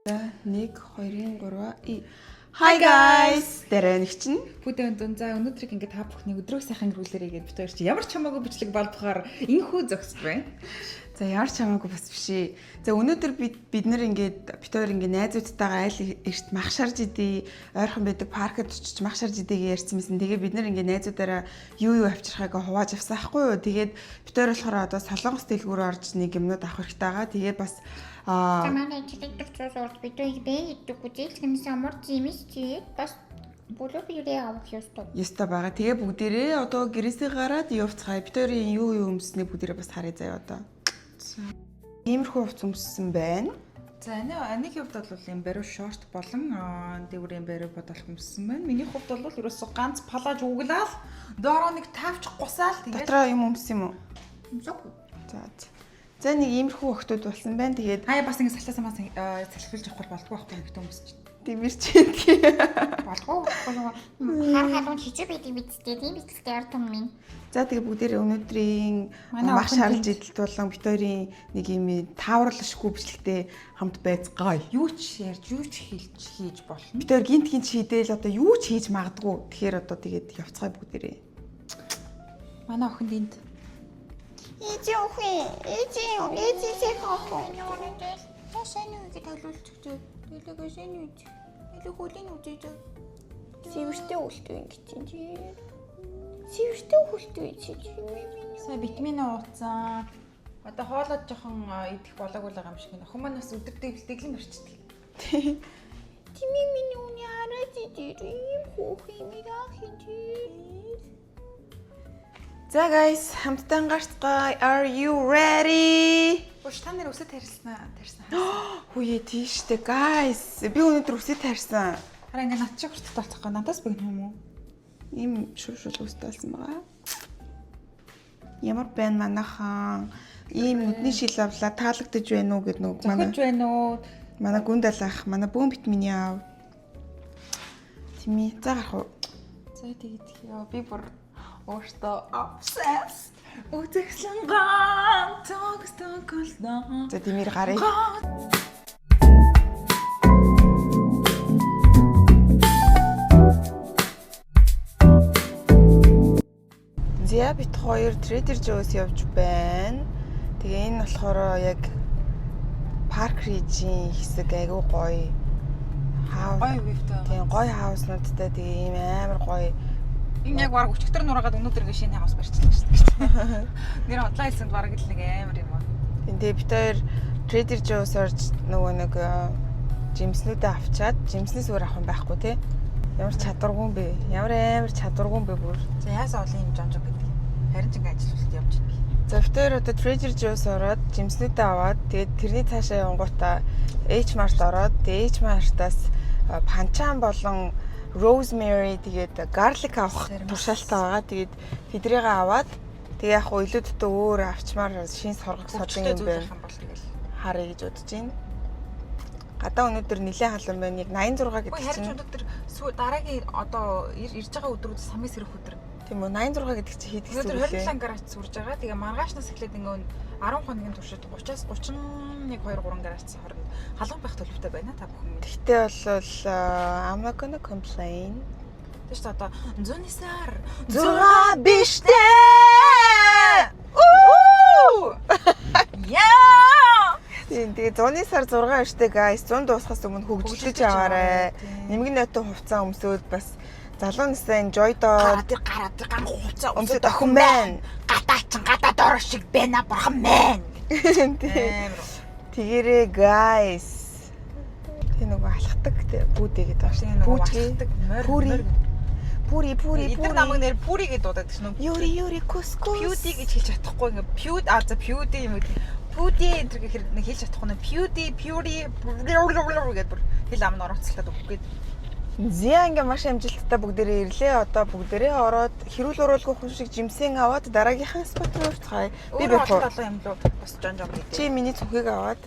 За 1 2 3 Hi guys. Дэрэнэг чинь Бүдэн дүн за өнөөдрийг ингээд та бүхний өдрөө сайхан ирүүлээрэй гэж битээр чи ямар ч хамаагүй бичлэг болдохоор энхүү зогсд байна. за ямар ч хамаагүй бас бишээ. За өнөөдөр бид нэр ингээд битээр ингээд найзуудтайгаа айл эрт мах шарж идий, ойрхон байдаг паркд очиж мах шарж идийг ярьсан мэсэн. Тэгээ бид нэр ингээд найзуудаараа юу авчрахыг хувааж авсан ахгүй юу. Тэгээд битээр болохоор одоо Солонгос дэлгүүрөөр орж нэг юмнууд авах хэрэгтэй байгаа. Тэгээд бас Замана ичдэг цоос бид иддэг үзэлгэнээс амар зимис чи бас болоо бирээ авах ёстой. Ёстой байгаа. Тэгээ бүгдээрээ одоо гэрээсээ гараад явцгаая. Битээрийн юу өмснээ бүгдээрээ бас харъя заяа одоо. Иймэрхүү хувц өмссөн байна. За нэг хувьд бол юм бариу шорт болон дэврийн бариу бодолх юмсан байна. Миний хувьд бол ерөөсө ганц палаж углаал доороо нэг тавьчих гусаал тэгээд Дотроо юм өмсөн юм уу? Зүг. За. За нэг иймэрхүү охтууд болсон байна. Тэгээд хаяа бас ингэ салхиасаа салхилж авахгүй болдгоо байхгүй юм гэдэг юмс чинь. тиймэр чинь. Болго. Хар халуун хичээ бидэг бидтэй тийм битэлтэй ард том минь. За тэгээ бүгдээрээ өнөөдрийн Манай мах охин шарж идэлт болон битүүрийн нэг юм тааварлашгүй бичлэгтэй хамт байцгаая. Юу ч ярьж, юу ч хийж болно. Битүүр гинт хийдэл одоо юу ч хийж магадгүй. Тэгэхээр одоо тэгээд явцгаая бүгдээрээ. Манай охин энд Ичи охин, ичи сэхохоо. Яшаа нэг төлөвлөж төлөгөөс нь үз. Илүүхүүлийн үзэж. Сэвэртэй үлдээ ингэж чи. Сэвэртэй үлдээ чи. сая витамин ууцсан. Одоо хоолой жоохон идэх болоогүй л байгаа юм шиг байна. Охин маань бас өдөртэй бэлтгэл марчдаг. Тими миний үний хараад идэрийн хүүхий мираа хийж. За guys, хамтдаа гарцгаая. Are you ready? Бууш та нэр өсөд тарьсан. Хүүе тийштэй guys. Би өнөөдөр үсэд тарьсан. Хараа ингээ над шиг хүртэл толцохгүй надаас богино юм уу? Ийм шүршүл үстэй болсон байгаа. Ямар байна манайхан? Ийм нүдний шил авлаа таалагдж байна уу гэд нүг Зохиж байна уу? манай гүн далаах, манай бөөн витамины аав. Тими за гарах уу? За тэгээд яа би бүр өөртөө obsessed. Үзэсгэлэн ган төгсдөгөлдөө. За тимэр гарыг. Зя бит хоёр Trader Joe's явж байна. Тэгээ энэ болохоор яг Park Ridge-ийн хэсэг айгүй гоё. Гоё вивтэй. Тийм гоё хауснуудтай тэгээ ийм амар гоё. Энэ яг баг өчигдөр нураагаад өнөөдөр ингээ шинэ хаус барьчихлаа шүү дээ. Нэр хотлаа хэлсэнд баг л нэг амар юм аа. Тэгээ бит хоёр Trader Joe's орж нөгөө нэг жимснүүдээ авчаад жимснээс өөр авах юм байхгүй тий. Ямар чадваргүй юм бэ? Ямар амар чадваргүй юм бэ бүр. За яасаа олон юм жонжоо гэдэг. Харин ч ингээ ажилуулалт явж байна. За битээр одоо Trader Joe's ороод жимснүүдээ аваад тэгээд тэрний цаашаа явангуудаа H-Mart ороод тэгээд H-Mart-аас панчаан болон rosemary тэгээд garlic авах туршаалтаа байгаа. Тэгээд тэдрийг аваад тэгээд яг хөө илүүдтэй өөр авчмаар шин соргох содын юм байна. Харъя гэж бодож байна. Гадаа өнөөдөр нэлээд халуун байна. Яг 86 гэдэг чинь. Харин өнөөдөр дараагийн одоо ирж байгаа өдрүүд самын сэрэх өдөр. Тийм үү 86 гэдэг чинь хийдэг зүйл. Өнөөдөр 27 градус сурж байгаа. Тэгээ маргаашнаас эхлээд ингээ 10 хоногийн туршид 30-аас 31 2 3 градус хооронд халуун байх төлөвтэй байна та бүхэн. Тэгтээ бол I'm not gonna complain. Тэш одоо 100-ны сар 6 биш дээ. Уу! Яа! Тэгээ 100-ны сар 6 штэ guys 100 дуусахаас өмнө хөгжлөж аваарай. Нэмэг нотон хувцас өмсөөд бас залуу насаа enjoy доо. Гараад гам хувцас өмсөд охин байна. Гадаа дороо шиг байна бурхан байна. Тэгэрээ guys. Тэ нөгөө алхдаг бүүдээ гэдэг байна. Пүүждэг Пүри. Эдгээр намайг нэр пүри гэдээ дуудаад гэсэн үү? Юри кускус. Пьюди гэж хэлж чадахгүй ингээ пьюди юм. Пүди энэ гэхээр нэг хэлж чадахгүй нэ пьюри гэдээ бүр хэл ам нь орооцолтод өгөх гээд. Зя ингээ маш амжилттай бүгдээрээ ирлээ. Одоо бүгдээрээ ороод хэрүүл уруулгүй хүн шиг жимсэн аваад дараагийнхаа спот руу урцгаая. Би бодох юм лөө бас жонжоо гэдэг. Чи миний цүнхийг аваад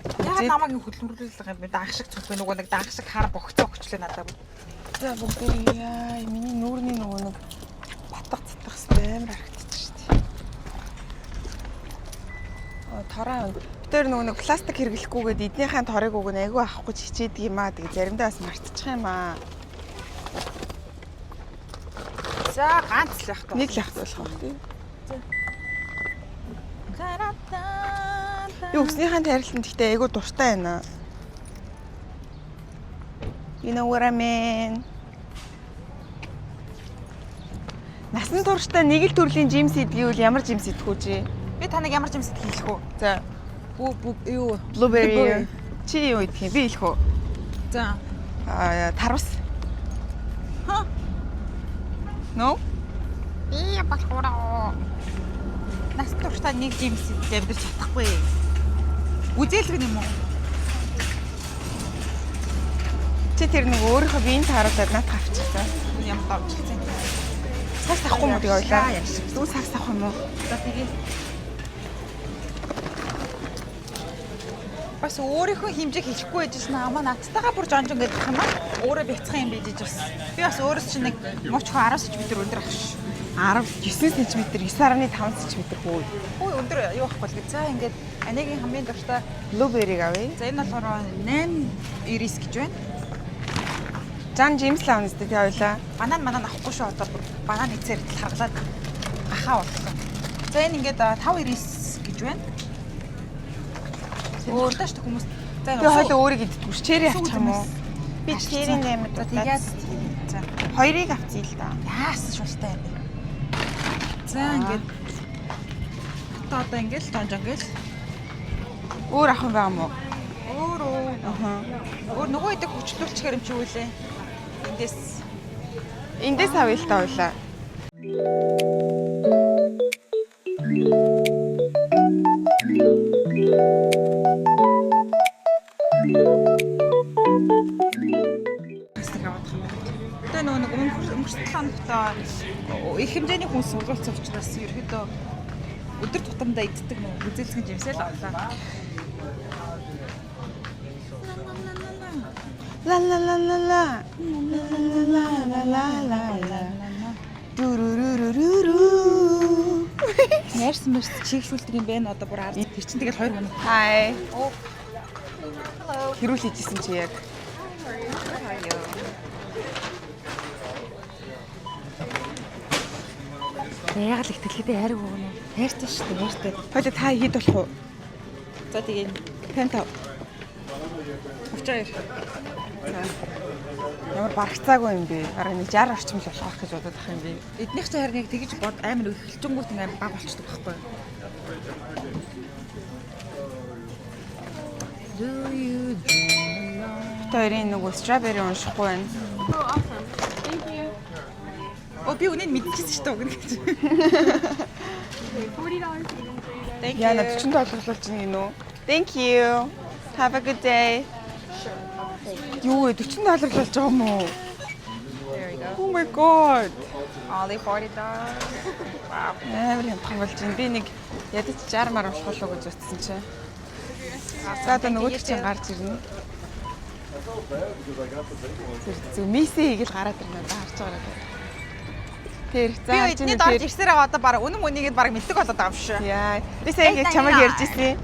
яг намайг хөдөлмөрлүүлэх юм би даах шиг цүнх нөгөө нэг даах шиг хар богцоо өгчлээ надад. За бүгдээрээ яа миний нүүрний нөгөө нэг батга цатах хэвээр амар харагдчих шүү дээ. тороо. Тэр нэг пластик хэрэглэхгүйгээд эднийхэн торыг өгнө айгүй авахгүй чичээдэг юм аа. Тэгээ заримдаа бас мартчих юм аа. За ганц л явах. Нэг л явах болох байх тийм. Юу өснийхэн тарилтанд гэхдээ айгүй дуртай байна. You know what I mean? Насан туршдаа нэг л төрлийн жимс идэгвэл ямар жимс идэх үү чи? Би таныг ямар жимс идэх хэлэх үү? За, Юу? blueberry. Чи юу идэх юм? Би хэлэх үү? За. Тарвас. Ха? No? Би болохоор Насан туршдаа нэг жимс идэж амьдрч чадахгүй. Үзээлэг юм уу? Чи тэр нэг өөрийнхөө биеийн тааруулаад надад авчихсан. Ямар давчихсан. Сакс авахгүй мó тэгээ ойлаа. Дүү сакс авах юм уу? За тэгээ. Бас өөрийнхөө хэмжээг хэлэхгүй байжсэн аа надтайгаа бүр жонжон гэдэг юм аа. Өөрөө бяцхан юм бийж бас. Би бас өөрөөс чинь нэг мочхоо 10 см өндөр ах ш. 19 см, 9.5 см хөө. Хөөе өндөр юу ахгүй л гэ. За ингээд аныгийн хамгийн дуртай Blueberry-г авъя. за энэ болохоор 8.90 гэж байна. Жан Джеймс л авна зү тэгээ ойлаа. Банан авахгүй шүү одоо бүр банан эцээр харгалаад гахаа боллоо. За энэ ингээд 5.90 гэж байна. Өөртөө ч хүмүүс за Тэгээ хойлоо өөрийг иддэггүй ш. Чери авчих юм уу? Би черийн нэмэд за тэгээд за хоёрыг авцъя л да. яасан шултай юм бэ. За ингээд одоо ингээд л донж ингээд Өөр авах юм байгаа мó? өөрөө Аха. өөр нөгөө идэг хүчлүүлчихэр юм чи үлээ. Эндээс авъя л та ойлаа. Тэгээ нөгөө өнгөрсөн хоногтоо их хэмжээний хүн сургуулсан учраас ерөөдөө өдөр тутамдаа иддэг нөгөө үзэлцгэн жимсэл авлаа. La la la la la. La la la la la. Дүрүрүрүрүрү. Ярьсан мэт чигшүүлдэг юм байна. Одоо бүр ард тэр чинь тэгэл 2 минут. Hi. Hello. Хэрүүл хийжсэн чи яг. Яг л ихтэлхийдээ хайр өгнө. Хайртай шүү дээ, хайртай. Хойлоо та хэд болох уу? За тэгээ Пента. 32. Ямар барагцаагүй юм бэ? Бараг нэг 60 орчим л болох гэж бодоод ах юм би. Эднийх ч харин яг тэгэж бод амар эхэлжэнгүүт амар баг болчихдог байхгүй юу? Хоёрын нөгөө strawberry уншихгүй байна. Оо би үнэн мэдчихсэн шүү дээ өгнө гэж. $40 Яна $40 болж байна гинөө. Thank you. Have a good day. Юу вэ? $40 болж байгаа юм уу? There you go. Oh my god. Only $40. Wow. Амар хямдхан болж байна. Би нэг ядаж 60 мар болох болоо гэж утсан чи. За одоо нөгөө чинь гарч ирнэ. Зүг миси хийгээл гараад ирнэ одоо харж байгаа. Тэр Би эдний дорж ирсээр одоо баг үнэн үнийгээд баг мэддэг болоод байгаа юм шүү. Яа. Би сая ингэж чамайг ярьж ирсэн.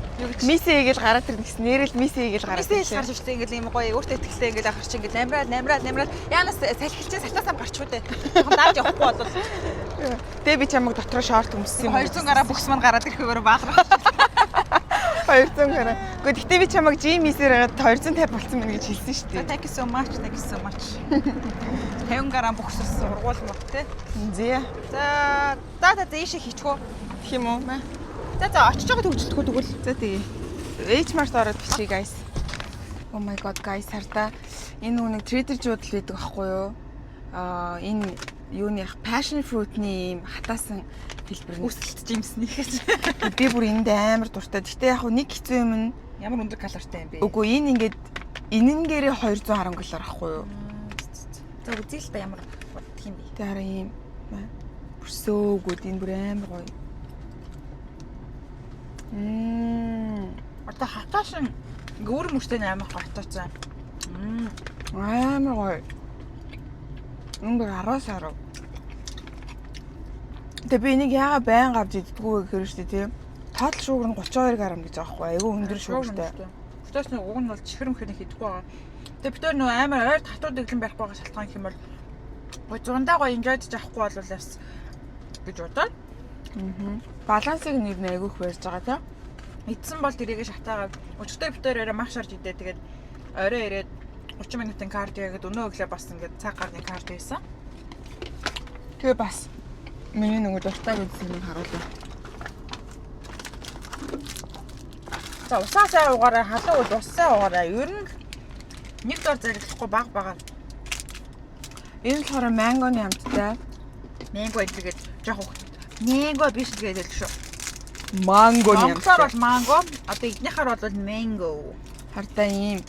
Миси хийгээл гараад ирнэ гэсэн нэрэл миси хийгээл гараад Миси хийж гарч ирсэн ингээл юм гоё өөртөө ихтэй ингээл ахарч ингээл намраад яанаас салхилчээ сахтаасаа гарч шүү дээ. Жоохон дааж явахгүй бол Тэгээ би чамайг дотроо шорт өмссөн юм. 200 гараа бүкс маань гараад ирэхгээр баахрах. 200 гараа. Гэхдээ гэтээ би чамайг жим мисээр хагаад 250 болсон мэн гэж хэлсэн шүү дээ. Thank you so much. 50 гараа бүксс сургууль мөн тий. Зэ. За ийшээ хийчихв. Гэх юм уу? За очиж байгаа төгсөлтгөө тэгвэл. За тэгээ. H-Mart ороод бичиж guys. Oh my god guys хардаа энэ нэг Trader Joe'д л байдаг аахгүй юу? Энэ юуны passion fruit-ний юм хатаасан хэлбэр нь Үсэлт жимснийх гэж. би бүр энд амар дуртай. Гэтэ яг нэг хэцүү юм нь Ямар өндөр калоритай юм бэ? үгүй энэ ингээд энэнгээрээ 210 калори ахгүй юу? За үзье л да ямар бодох юм бэ? Тэр юм бүр сөөгүүд энэ бүр амар гоё. Одоо хатаашин өөр мөштэй амар хатаацсан. Амар гоё. Өнгөр 10-аас 10. Тэгээ би энийг яага байн авч иддэггүй гэхээр шүү дээ тийм. Total sugar нь 32 г гэж байгаа байхгүй. Айгүй өндөр шугартай. Бүтээс нэг уг нь бол чихэр мөхөний хийдэггүй байгаа. Тэгээ бид нөө амар ойр татвар дэглэн байхгүй байгаа шалтгаан юм бол зундаа гоё enjoy хийж авахгүй бол бас гэж бодоод. Балансыг нэр нь айгүй их барьж байгаа тийм. Эдсэн бол тэрийг шатаагаад өчигдөр бид өөрөө маш шарж идээ. Тэгээд орой ирээд 30 минутын кардио гэдэг өнөө өглөө бас ингээд цаг гарны кардио хийсэн. Тэгээ бас миний нөгөө дуртай үзсэн юм харуулъя. За усаасаа угаараа халуун бол усаа угаараа ер нь нэг дор зэрэглэхгүй баг байгаа. Энэ болохоор мангоны амттай. Манго гэдэг жоох хөх. Манго биш гэдэг л шүү. Мангоны амттай. Монголоор бол манго, одоо эднийхаар бол mango. Хардаа ийм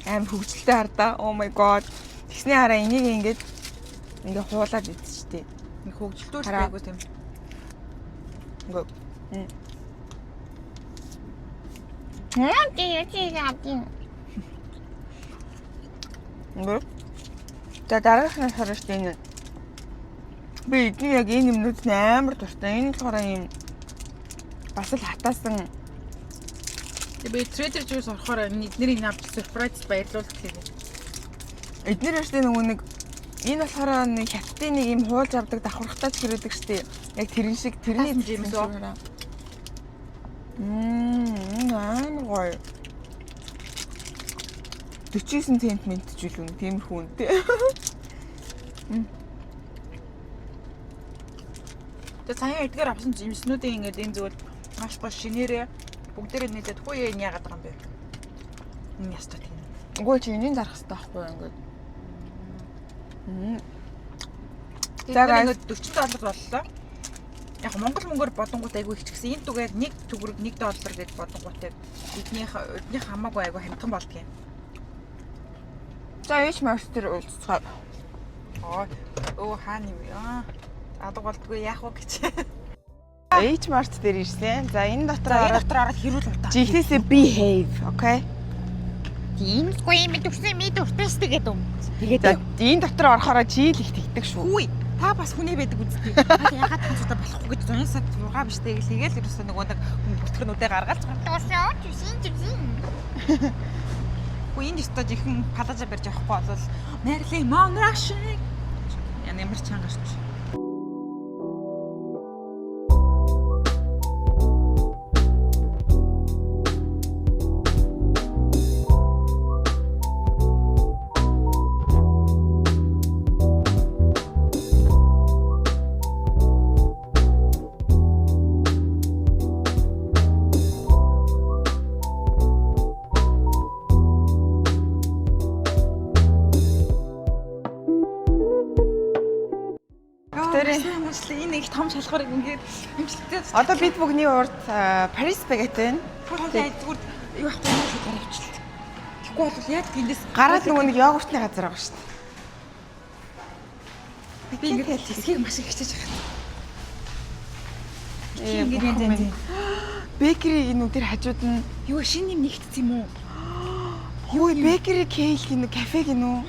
аим хөвгөлтэй хардаа. Oh my god. Тэгсний хараа энийг ингээд хуулаад идчихтэй. Нэг хөвгөлтүүлж байггүй тийм. Ингээд. Ингээд. За дараагийнх нь хараач энэ. Би эдний яг энэ юмнууд нь амар дуртай. Энэ болохоор ийм бас л хатаасан. Би Trader Joe's орохоор эднэрийг авч surprise баярлуулах гэдэг. Эднэр өштэй нөгөө нэг энэ болохоор нэг хятадын нэг юм хуулж авдаг давхархтаач гэрээдэг штеп. Яг тэрэн шиг тэрний хэмжээс үү? Амар гоё. 49 цент мэнтжүүлэн тиймэрхүү үнэтэй. Тэгээ сая эдгээр авсан жимснүүдийн ингээд энэ зүйл маш гоё шинээрээ бүгдээрээ нийлээд хөөе энэ яагаад байгаа юм бэ? Энэ ястаа тийм. Үгүй чи энийн зарах хэрэгтэй байхгүй ингээд. Тэгээд $40 боллоо. Яг Монгол мөнгөөр бодонгууд айгүй их ч гэсэн энэ түгээр нэг төгрөг $1 гэж бодонгууд эднийх хамаагүй айгүй хамтхан болдгийн. За ээж мастер уулзцаа. Оо хаана юм яа. Адаг болдгүй яах вэ гэж. Ээж март дээр ирсэн. За энэ дотор ороод хэрүүл удаа. Жихнээсээ behave, okay? Иймгүй юм дуртай тэгээд юм. Тэгээд энэ дотор орохороо чи л их тэгдэг шүү. Хүй. Та бас хүний байдаг үстэй. Та ягаад танцуудаа болохгүй гэж 100 сар 6 биш тэгэл хийгээл ерөөсөө нөгөө нэг бүртгэрнүүдээ гаргаад Тосоо зүсин. хүү энэ өстө жихэн палажа барьж авахгүй бол Marilyn Monroe шиг ямар чангааш. Энэ их том шалгуурыг ингээд имжлэгтэй. Одоо бид бүгний урд Paris Baguette байна. Зүгээр юу ахгүй юу гараа авчихлаа. Тэгэхгүй бол яг тэндээс Гараад нөгөө нэг йогуртны газар байгаа шүү дээ. би ингээд хэсгийг маш их хичээж байгаа. Ингээд энэ бэкери энэ үдэр хажууд нь юу шинэ юм нэгтсэн юм уу? Юу бэкери кейк гинэ кафе гинэ.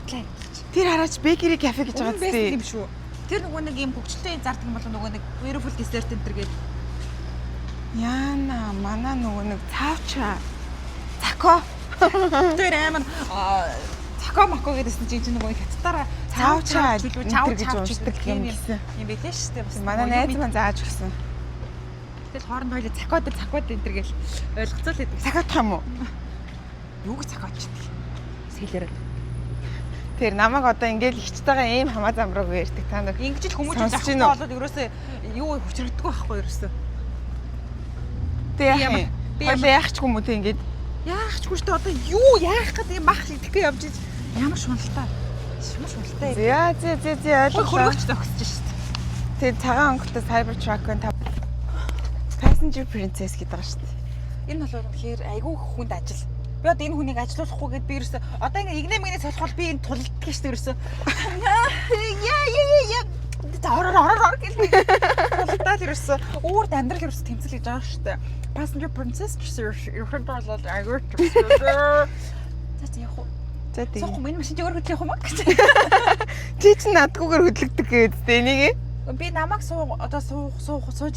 Тэр хараач бэкери кафе гэж байгаа зү. Тийм шүү. Тэр нөгөө нэг юм хөвгчлээ зардаг юм бол нөгөө нэг beautiful dessert энэ гээд. Яна мана нөгөө нэг цаавчаа. Тако. Тэр амар тако мако гэдсэн чинь нөгөө хаттаараа цаавчаа гэж уншдаг юм гэсэн. Юм билээ шүү дээ бас. Манай найз маань зааж өгсөн. Тэгэл хоорондоо хоёул цакод энэ гэл ойлгоцоо л байдаг. Цакотх юм уу? Юу гэж цакодчдаг. Сэлэрэг. Тэр намайг одоо ингээл ихчтэйгээ ийм хамаа замраг ярьдаг та нар. Ингэж л хүмүүс авахгүй болоод ерөөсөө юу хүчрэгддэг байхгүй ерөөсөө. Тэг яах юм? Хойлоо яах ч юм уу тэг ингээд. Яах ч хүчтэй одоо юу яах гэдэг юм бах идэхгүй явж ямар шуналтай. Ямар шуналтай. Зэ ойлголоо. Хөргөч зогсож шүү дээ. Тэр цагаан өнгөтэй Cybertruck-ын Passenger Princess гэдэг байгаа шүү дээ. Энэ бол үнэхээр айгүй хүнд ажил. Би одоо энэ хүнийг ажилуулахгүй гэдээ би ерөөсөө одоо ингээ игнэмигнээс солихол би энэ тулддаг шүү дээ ерөөсөө. Яа. Ороор гэлээ. Тулдаад ерөөсөө өөрт амьдрал ерөөсөө тэмцэл гэж байгаа шүү дээ. Passenger Princess ерөөхдөө бол айгүй. За яах вэ? За тийм. Сохом энэ машин өөр хөдлөх юм аа. Чи чинь надгүйгээр хөдлөгдөг гэдэг энийг. Би намайг сууж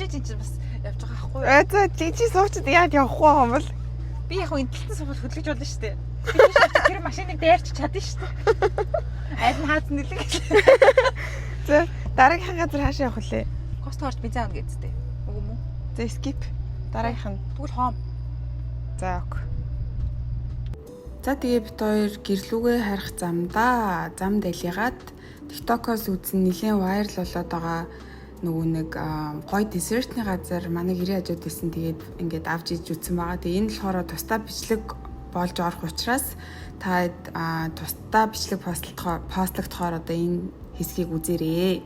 ий чинь бас явж байгаа ахгүй. За чи суучид яад явахгүй юм бол Би яг энтэлтэн сувал хөдлөж болно шүү дээ. Би тэр машиныг дайрч чадна шүү дээ. Аль нь хааз нэлэг. за дараагийн газар хаашаа явах вэ? Кост орж бензин авна гэдэгтэй. Үгүй мүү? За skip. Дараагийнх нь. Тэгвэл хоом. За ок. За тэгээ бит хоёр гэрлүүгээ харих замдаа зам дэлийгаад TikTok-оос үзэн нэлээд вайрал болоод байгаа нөгөө нэг гоё десертны газар манай гэрээ хажууд байсан. Тэгээд ингээд авч иж үзсэн байгаа. Тэгээ энэ болохоор тусдаа бичлэг болж орох учраас та тусдаа бичлэг постлогдохоор одоо энэ хэсгийг үзээрэй.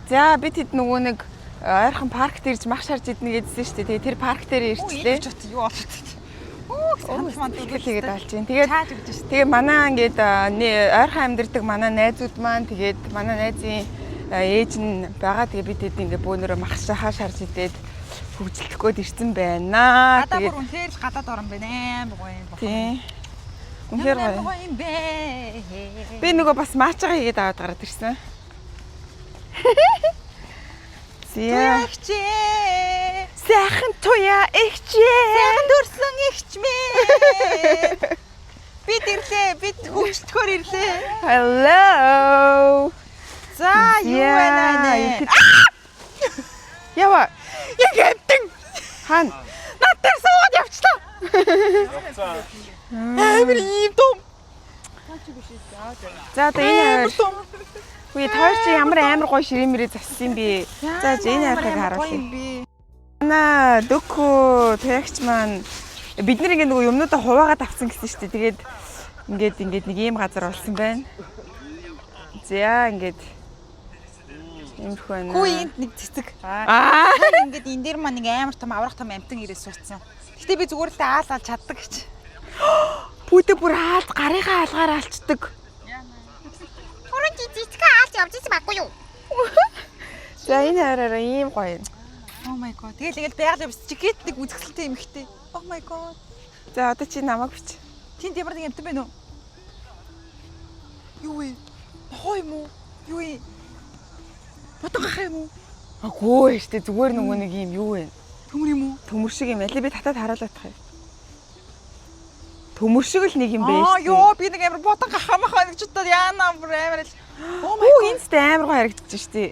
За бид хэд нөгөө нэг ойрхон паркт ирж мах шарж идэнэ гэдсэн шүү дээ. Тэгээ тэр парк дээр ирчлээ. Юу болоод вэ? Тэгээд алж чинь. Тэгээ манай ингээд ойрхон амьдардаг манай найзууд маань тэгээд манай найзын ээж нь байгаа. Тэгээ бид хэд ингээд бөөнөрөө мах шарж идээд хөвжөлдөх гээд ирсэн байна. Тэгээд бүр үнэхээр л гадаад орон байна аа. Тийм. Үнэхээр гоё юм бэ. Би нөгөө бас маачгаа хийгээд аваад гараад ирсэн. Зя. Сайхан туяа ихчээ. Сайхан дурсан ихчмээ. Бид ирлээ. Бид хөвчлөхөөр ирлээ. Hello. За юу байна нэ? Ява. Яг амтэн. Хан. Надад сууд явчлаа. Явцаа. Амар ийм том. За одоо энэ үе тойр чи ямар амар гоё ширэмэрээ зассан юм бэ? За энэ хайрыг харуулъя. Манай дөкөө таягч маань бид нар ингэ нөгөө юмнуудаа хуваагаад авсан гэсэн шүү дээ. Тэгээд ингээд нэг ийм газар болсон байна. За ингээд иймэрхүү байна. Хүү энд нэг цэцэг. Ингээд энэ дээр маань нэг амар том аврах том амтан ирээ суудсан. Гэтэ би зүгээр л аалал чаддаг гэж. Пүдэ бүр хаалт гарынхаа хаалгаар алчдаг. Хөрөн цэцэг хаалт явж ирсэн баггүй юу? За энэ хараараа ийм гоё. Oh my god. Тэгэл байгаль явж чигэт нэг үзэсгэлэнтэй юм ихтэй. Oh my god. За одоо чи намайг бич. Тинд ямар нэг амтан байна уу? Юу вэ? Хоо юм уу? Юу вэ? Ботгох юм уу? Аггүй штэ зүгээр нөгөө нэг юм юу вэ? Төмөр юм уу? Төмөр шиг юм. Аль би татаад харуулах юм. Төмөр шиг л нэг юм бэ штэ. Ёо би нэг амар ботгох хамаахаа гэж бодоод яана амар л. Oh my god. Инст амар гоё харагдчих штэ.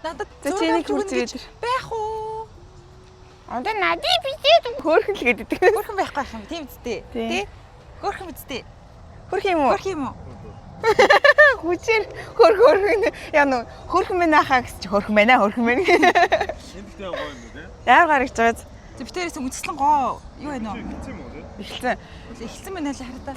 Надад зөнийг хүрчээд байх уу? Одоо надад бичээд хөөрхөн л гэдэг. Хөөрхөн байхгүй юм тийм үстэй. Тэ? Хөөрхөн үстэй. Хөрх юм уу? Хөрх юм уу? Хүчээр хөрхөн. Яа нөө хөрхөн мэн ахаа гэж хөрхөн байна хөрхөн мэн. Эндтэй гоё юм үү? Яар гарагч байгаа. Битээрээс үндэслэн гоо юу вэ нөө? Эхэлсэн юм уу? Эхэлсэн. Эхэлсэн байна л хараа та.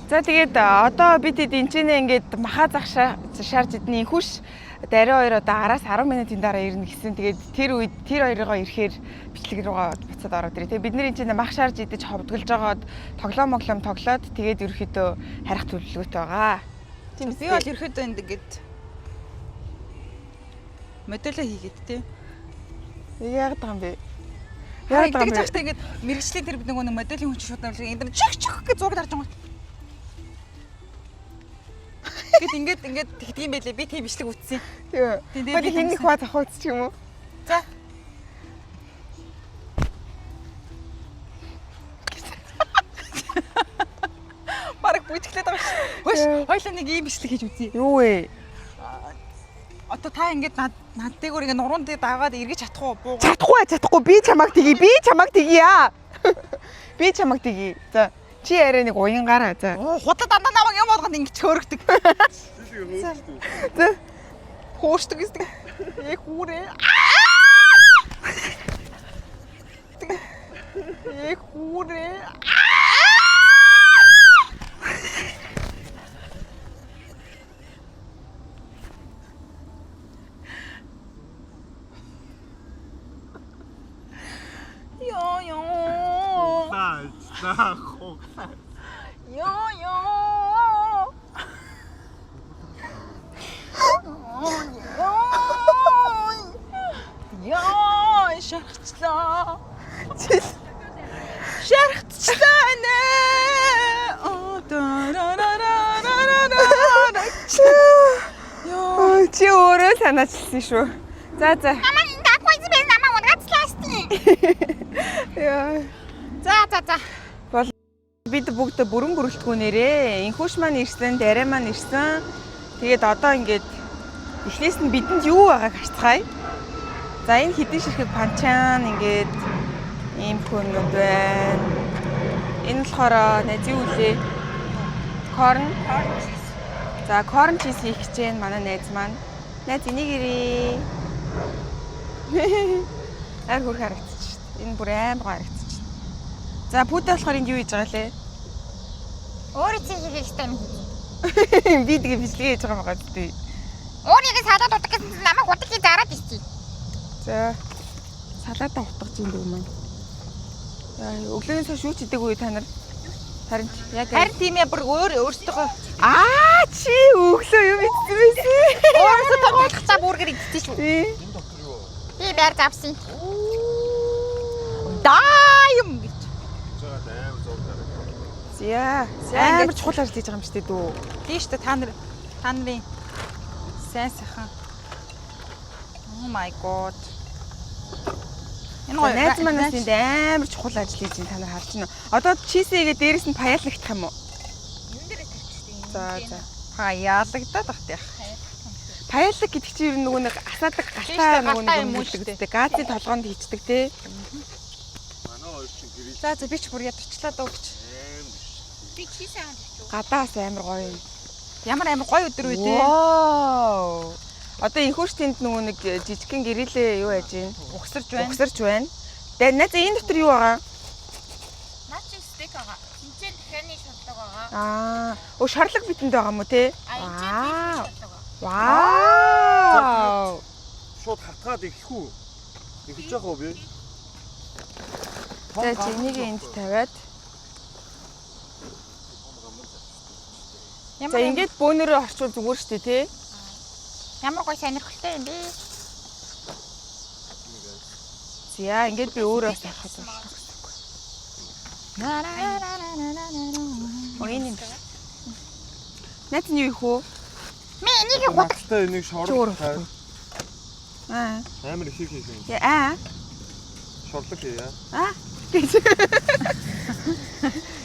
За тэгээд одоо бид энд ингээд махаа зах шаарж идний хүш даруй хоёр одоо араас 10 минутын дараа ирнэ гэсэн. Тэгээд тэр үед тэр хоёроо ирэхээр бичлэг руугаа буцаад ороод ирээ. Тэгээд бид нар энэ мах шаарж идэж ховдголж байгаад тоглоом тоглоод тэгээд ерөөхдөө харих төлөвлөгөөтэй байгаа. Тийм би бол ерөөхдөө энд ингээд мэдээлэл хийгээд тий. Яг байгаа юм бэ? Яг байгаа юм. Тэгж ахтай ингээд мэрэгчлийн тэр бид нэг моделийн хүн шууд навлаа энд чих гэж зураг дарж байгаа юм. Ингээд тэгдэг юм байлээ. Би тийм бичлэг үтсэн. Тийм. Тэгээд хин нэг хаа зах үзчих юм уу? За. Бараг бүжиглээд байгаа ш. Хөөш, хоёлаа нэг ийм бичлэг хийж үзье. Юу вэ? Одоо та ингээд над дээгүүр ингээд нуруунд дагаад эргэж чадах уу? Чадахгүй. Би чамайг тгий. Аа. Би чамайг тгий. За. Чи арай нэг уян гараа. За. Худал дандаа намайг юм болгоод ингэж хөөргдөг. За. Хөөрчдөг гэсэн. Яг хүрээ. Яг хүрээ. Шархчлаа нэ. Чи өөрөө санаачилсан шүү. За. Мама энэ даггүй зэвэр намаа унгацлаасти. Яа. За. Бид бүгд бүрэн бүрэлдэхүүн нэрээ. Инхүүш маань ирсэн, дараа маань ирсэн. Тэгээд одоо ингээд эхнээс нь бидэнд юу байгааг харцгаая. За энэ хэдэн ширхэг панчаан ингээд ийм хөнгөд байна. Энэ болохоор найзын үлээ. Корн. За корн чиз хийх гэж байна манай найз маань. Найз энийг ирээ. Ар хөр харагдчих. Энэ бүр аим гоо харагдчих. За пүдэ болохоор энд юу хийж байгаа лээ? Өөрөө чи хийх хэрэгтэй юм. Би тэгээ бичлэгээ хийж байгаа байгаа гэдэг. Өөрийгөө салаад утгах гэсэн намайг утгах гэж зараад ирсэн. За салаатаа утгаж ийн дүү маань. За өглөөний цааш юу ч идэггүй та нар. Харин яг тийм ээ бүр өөрсдөө чи өглөө юм идсэн байсан. Өөрөөсөө тоглох цаа бургер идсэн шүү. Тий. Энэ доктор юу вэ? Би байр завсан. даим гэж. Зөөд амар зов дараа. Амар чухал ажил хийж байгаа юм шүү дээ дүү. Тийм шүү дээ та нарын сайн сайхан. Oh my god. Энэ Найз манаас энд амар чухал ажил хийж та нар харж байна уу? Одоо чизээгээ дээрэс нь паяалагдах юм уу? Юм дээрээ тавьчихсан. За. Паяалагдаад бах яах. Паяалаг гэдэг чинь ер нь нөгөө нэг асаадаг галтаа нөгөө юм үлддэг. Газын толгоонд хийчдэг те. Манай хоёр чинь гэрээ За би ч бүр ядарчлаа дөө гэж. Би чийсэн аа гэж. Гадаас амар гоё юм. Ямар амар гоё өдөр үү те. Вау. Одоо инхүүш тэнд нөгөө нэг жижигхэн гэрэлээ юу яаж юм? Угсарч байна. Тэгээ найз энэ дотор юу байгаа? Наа чи стейк байгаа. Тинчэн дахианы шотлог байгаа. Шарлаг битэнд байгаа мó те? Шотлог байгаа. Вау. шууд хатгаад ихэх үү? Ихэж яах вэ би? За энийг энд тавиад. За ингээд бөөнөрөө орчвол зүгээр шүү дээ те. Ямар гоё сонирхолтой юм бэ? За ингээд би өөрөө бас харахад байна. Оён юм. Найз нь юу их үү? Ми энийг хутгах. Хаттай энийг шорлог таа. Амар их хийх юм. Шорлог хийя. Гэж.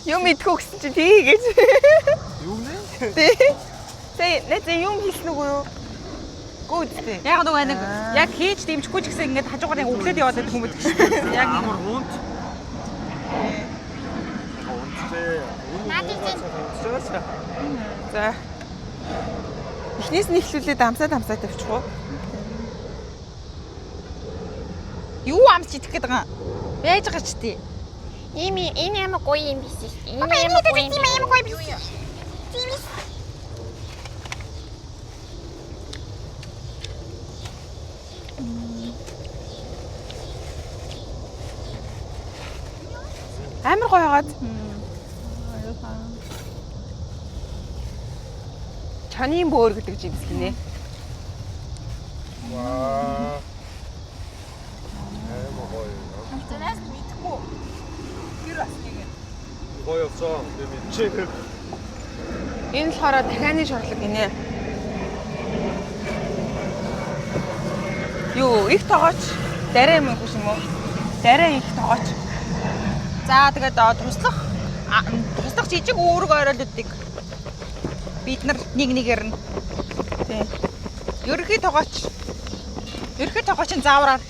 Юм идэх гэсэн чи тий гэж. Юу нэ? Тий. Найз юм хийсэн үгүй юу? Гүйттэй. Яг нөгөө нэг яг хийж дэмжихгүй ч гэсэн ингээд хажуугаар өглөөд яваад байдаг хүмүүс гэж. Яг амар хунд. Хундтэй. За. Эхнээс нь эхлүүлээд амсаа тавьчих уу? юу амс идэх гээд байгаа юм. Яаж байгаа ч тий. Энэ ямар гоё юм биш үү? Энэ ямар гоё биш үү? Амар гоё хагаад. Чанын бөөр гэдэг жимс гинэ. Ваа. Амар гоё. Танаас мэдхгүй. Тэр бас нэг. Гоё явцсан. Би мэдчихээ. Энэ болохоор дахианы шорлог гинэ. Юу, их тоогооч. Дараа юм уу юм уу? Дараа их тоогооч. За тэгээд туслах жижиг үүрэг оройлуудыг бид нар нэг нэгээр нь тий. ерөнхий тоогооч нь заавраар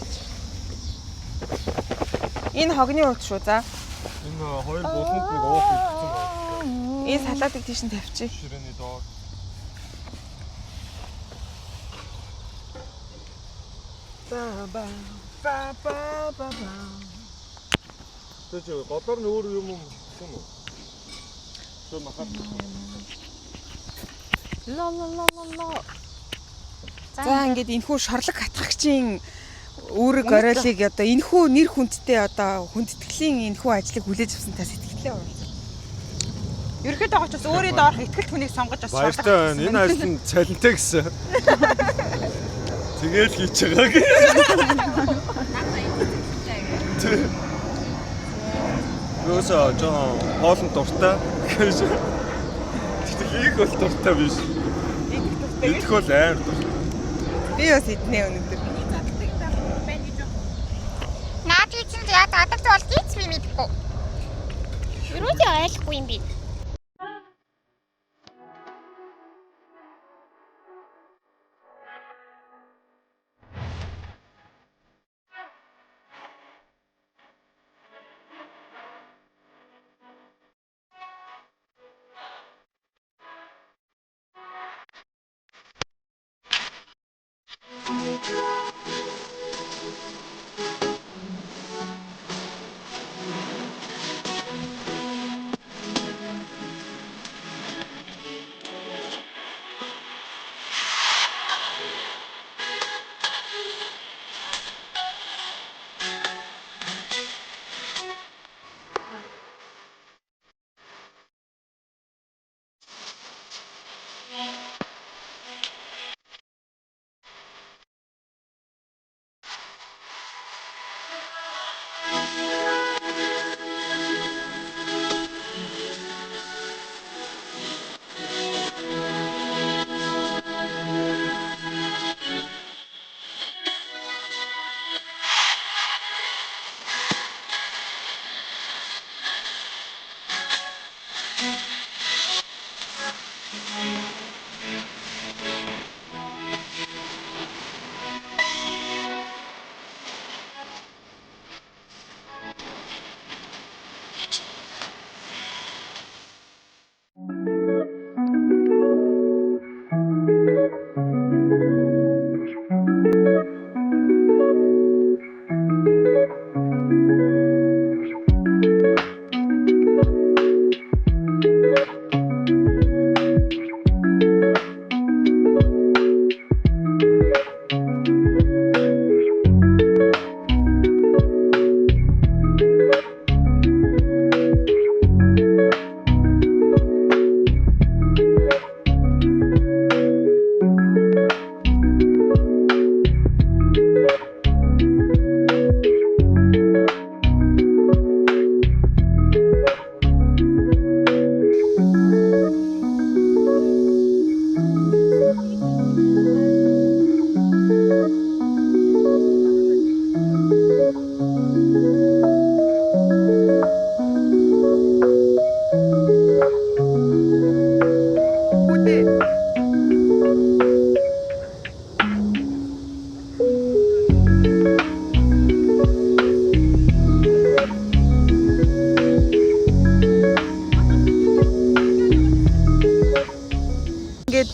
Энэ хогны ут шүү за. Энэ хоёр буланд нэг уух хийсэн байна. Энэ салаатыг тийш нь тавьчих. Ширээний доор. Ба. Тэч голоор нь өөр юм юм уу? Тэ махад. ло. За ингээд энэхүү шорлог хатгагчийн үүрэг оройлыг одоо энэхүү нэр хүндтэй одоо хүндэтгэлийн энэхүү ажлыг хүлээж авсан та сэтгэлээ оруулах. Ерөнхий тоогооч бас өөрийн доорх ихтгэл хүнийг сонгож бас Баяртай байна. Энэ ажил нь цалинтай гэсэн. Тэгээл хийж байгааг. Нөөсөө жоо хоолн дуртай. Тэгтээ хийх бол дуртай биш. Идэх бол амар дуртай. Би бас иднэ өнөөдөр. Наад чинь яг адаг бол хийц би мэдгүй. Юутай ойлгохгүй юм би.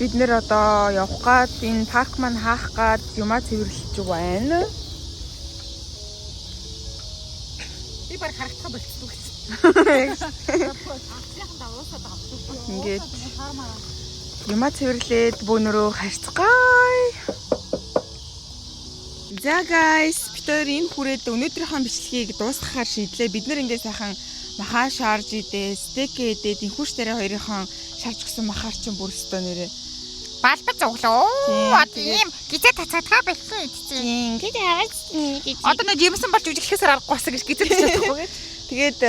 Бид нэр одоо явах гад энэ парк маань хаах гад юмаа цэвэрлэж байна. Би баг харагдах болчихсон гэж. Ингээд юмаа цэвэрлээд бөөнөрөө харцгаая. За guys, бид хоёр энэ хүрээд өнөөдрийнхөө бичлэгийг дуусгахаар шийдлээ. Бид нэр ингээд сайхан махаа шаарж идээ, стейк идээд энэ хүүш дээр хоёрынхон шаарж гисэн махаар чинь бүр өстөө нэрээ Балбад зоглоо. Тийм гизээ тацаатгаа бэлхэн идчихсэн. Ингээд аваад гэж. Одоо нэг жимсэн болж үжиглэхээсээр аргагүй бас гэж гизээ тацаахгүй. Тэгээд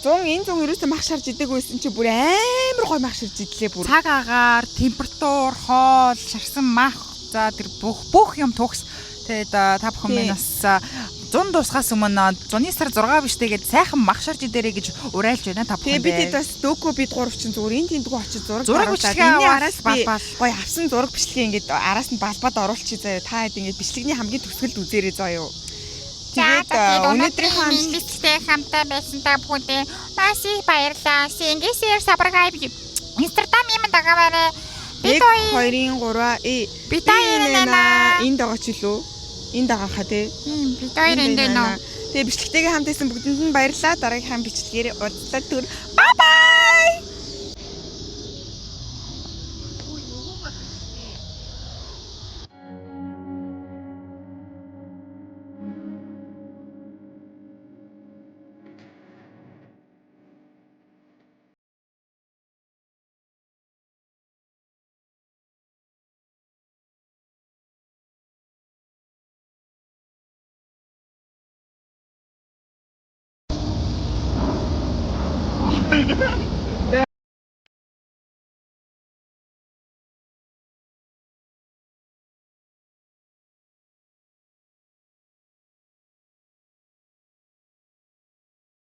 100 ерөөсөө мах шарж идэггүйсэн чи бүр амар гой мах шарж идлээ бүр. Цаг агаар, температур, хоол, шарсан мах, за тэр бүх юм төгс. Тэгээд та бүхэн минь бас 100 дуусгаас өмнө 100-ны сар 6 биш тэгээд сайхан мах шарж идэрэй гэж уриалж байна та бүхэн. Тэгээд бид бас дөөкөө бид гурав чинь зүгээр энэ тэндгүү очиж зураг бичлэгээ энэ араас би балбал гой авсан зураг бичлэгээ ингээд араас нь балбад оруулчих заяа. Та хэд ингээд бичлэгний хамгийн төгсгөлд үзээрэй заа юу. Тэгээд өнөөдрийнхөө бичлэгтэй хамтаа байсан та бүхэндээ маш их баярлалаа. Сингисээр сабрагайб Инстаграм юм дагавараа. Бид 2-ын 3 бид хоёрын энд байгаа ч илүү. Энд байгаа хаа тий. Бид хоёр энд байна. Тэгээ бичлэгтэйгээ хамт байсан бүгдэнд нь баярлалаа. Дараагийн бичлэгээр уулзлаа. Бай бай.